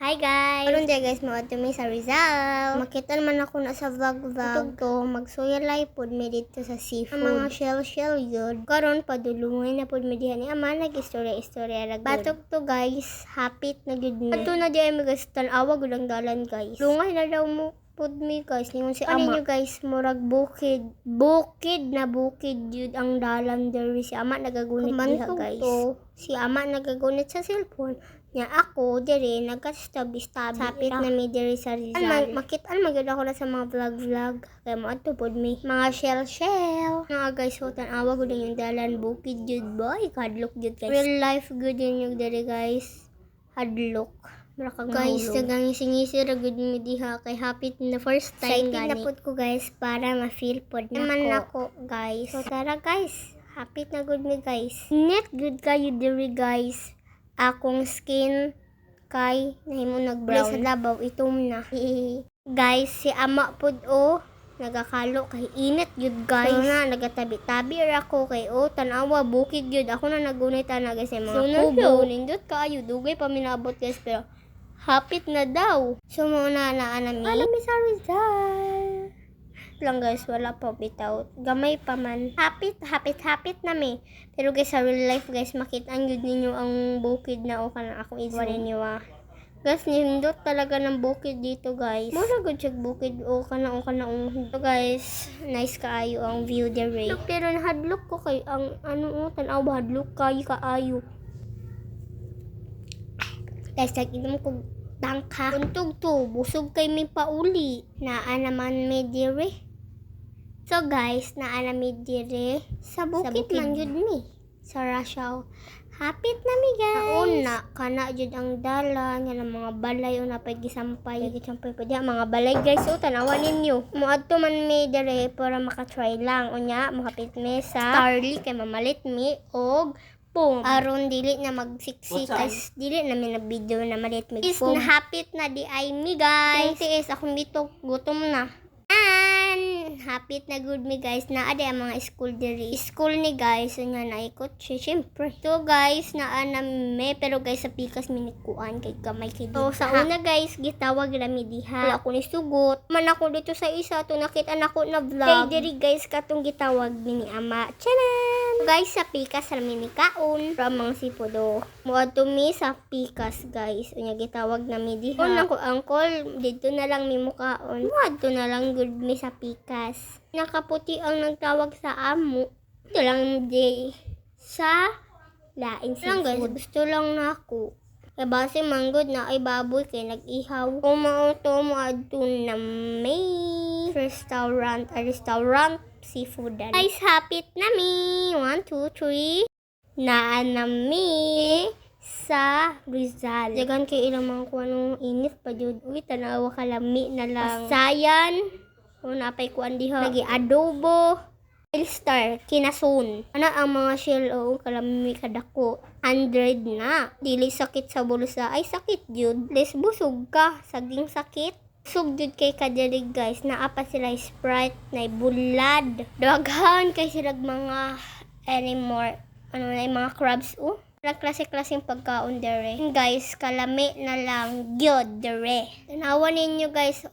Hi guys! Karon day guys, mawad kami sa Rizal. Makita naman ako na sa vlog ko. Magsuya live pod mi dito sa seafood. Ang mga shell yun. Karon padulungan na pod mi diha ni ama nag-istorya ra. Batok to guys, hapit na gud mi. Ato na di ay guys, tan-awa gud ang dalan guys. Lungay na daw mo pod mi guys, ningon si ama. Ano guys, murag bukid na bukid yun ang dalan diri. Si ama nagagunit diha guys. Si ama nagagunit sa cellphone. Nya ako diri nagka-stab-stab sapit na mi diri sa Rizal. Makit-an magyud ako na sa mga vlog kay mo adto pod mi mga shell nga guys, so tan-awa gud yung dalan bukid jud boy, hadlok jud guys. Real life gud yun yung diri guys, hadlok. Guys, tagang ngisi ra gud mi diha kay hapit na first time gani. Napod ko guys para ma-feel pod nako guys. So tara guys, hapit na gud mi guys. Net good kayo diri guys. Akong skin kay nahimo nag-brown sa labaw itom na. Guys, si ama pod nagakalo kay init yun guys. So na nagatabi-tabi ra ako kay tan-awa bukid yun. Ako na nagunit na guys sa mga kubo. Nindot kaayo dugay pa minabot guys pero hapit na daw. So muna naanami. Alami sa Rizal. Lang guys, wala pa bitaw. Gamay pa man. Hapit na mi. Pero guys, sa real life guys, makita gyud ninyo ang bukid na kana akong iswarin niyo. Guys, nindot talaga ng bukid dito guys. Mura gud siya bukid kana. So guys, nice kaayo ang view dere. Pero hadlok ko kay ang tan-aw hadlok kaayo. Guys, inom ko tangka. Untog to, busog kay mi pauli. Naa naman mi dire. So guys, naa mi dire sa bukid man jud mi. Sa Rashaw. Hapit na mi guys. Nauna, kana jud ang dalan nga mga balay na pagisampay pa diha mga balay guys. So tanawa ninyo. Muadto man mi dire para maka-try lang. Unya, mohapit mi sa Starly kay mamalit mi og pong aron dili na magsiksik as dili na mi na video na malit mi is na hapit na di ay mi guys. Is akong dito gutom na. Hapit na good mi guys na ade ang mga school diri. School ni guys nga naikot siya syempre. So guys naa na me pero guys sa pikas minikuan kay gamay kay dito. So sa una guys gitawag ra mi diha. Wala ko ni sugot. Man ako dito sa isa to nakita nako na vlog. Kay diri guys katong gitawag ni ama. Chanan! Guys sa pikas ra mi ni kaon ra mga sipodo. Muadto mi sa pikas guys. Unya gitawag na mi diha. Una ko angkol dito na lang mi mukaon. Muadto na lang good mi sa pikas. Nakaputi ang nagtawag sa amo. Ito lang di sa lain seafood. Guys, gusto lang na ako. Kaya base manggod na ay baboy kay nag-ihaw. Kung mauto mo adto na may restaurant seafood. Guys, hapit na mi. 1, 2, 3. Naan na mi sa Rizal. Dagan kay ilang mga kuanong init pa jud. Uy, tanawa kalami na lang. Sayan. Napay kuan diha. Lagi adobo. Star, kinasun. Ana ang mga shell kalami kadako. 100 na. Dili sakit sa bulsa. Ay sakit jud. Les busog ka. Saging sakit. Busog jud kay kadiri guys. Naapa sila Sprite na bulad. Daghan kay sila mga anymore. Na mga crabs klase-klaseng pagkaon dere. Guys, kalami na lang gyud dere. Tanawa ninyo guys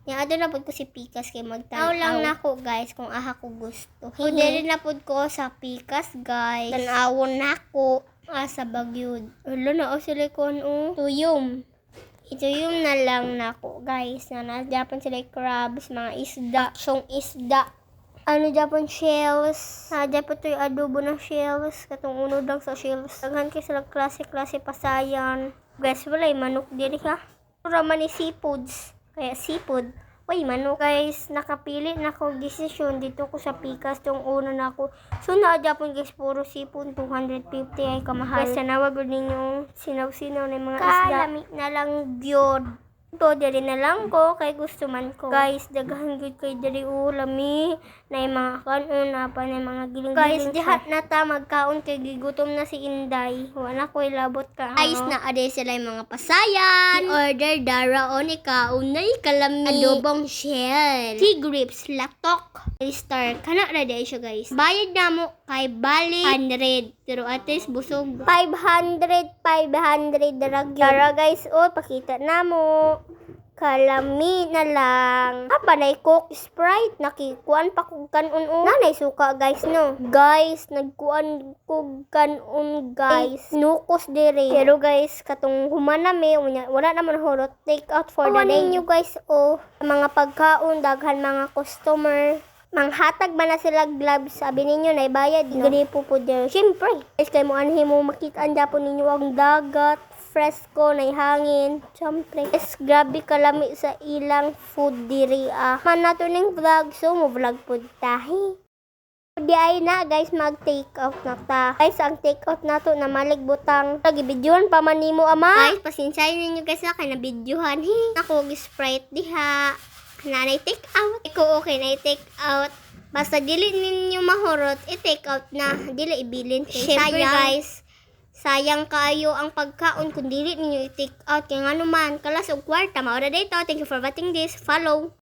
Yang adto na pud ko si pikas kay magtanaw lang nako guys kung aha ko gusto. Dili na pud ko sa pikas guys. Tanawon nako sa Baguio. Ulo na sila kon tuyom. Ituyom na lang nako guys. Na Japan sila crabs, mga isda, isda. Japan shells. Japan to yung adobo ng shells. Katong unod lang sa shells. Daghan kay sila klase-klase pasayan. Guys, walay manok diri ha. Pura man ni seafoods. Kaya seafood. Uy, manok guys, nakapili na ko desisyon dito ko sa pikas tong una na ako. So naadapon guys, puro seafood 250 ay kamahal. Guys, sanawag ninyo sinaw-sinaw na mga isda. Kalami na lang gyud. To diri na lang ko kay gusto man ko. Guys, daghan gud kay diri lami na mga kanon na pa na mga giling-giling. Guys, dihat na ta magkaon kay gigutom na si Inday. Wala ko ilabot ka. Guys, na ade sila mga pasayan. Order dara ni kaon na kalami. Adobong shell. Tea grips, latok. Star kana ra day siya guys. Bayad na mo kay bali 100. Pero at least busog. 500 ragyo. Tara guys, pakita na mo. Kalami na lang. Panay Coke Sprite. Nakikuan pa kong kanon. Nanay suka guys no. Guys, nagkuan kong kanon guys. Nukos dire. Pero guys, katong humanami, wala naman horot. Take out for the day. Nyo guys, mga pagkaon, daghan mga customer. Manghatag ba na sila gloves? Sabi ninyo, naibayad. No? Gripo po there. Siyempre. Guys, kayo mo anhin mo makita ang Japon ninyo ang dagat. Fresco, hangin. Siyempre. Guys, grabe kalami sa ilang food diri. Man nato ning vlog. So, mo vlog po tahi. Di ay na guys, mag-take out na ta. Guys, ang take out nato na maligbutang. Nag-videohan pa man nimo ama. Guys, pasensyahin ninyo guys na kay na videohan. Ako, Sprite diha. Nanay take out. Iko okay na i-take out. Basta dili ninyo mahurot, i-take out na. Dili ibilin. Siyempre guys, sayang kaayo ang pagkaon kung dili ninyo i-take out. Kaya nga naman, kalas og kwarta. Maura dito. Thank you for watching this. Follow.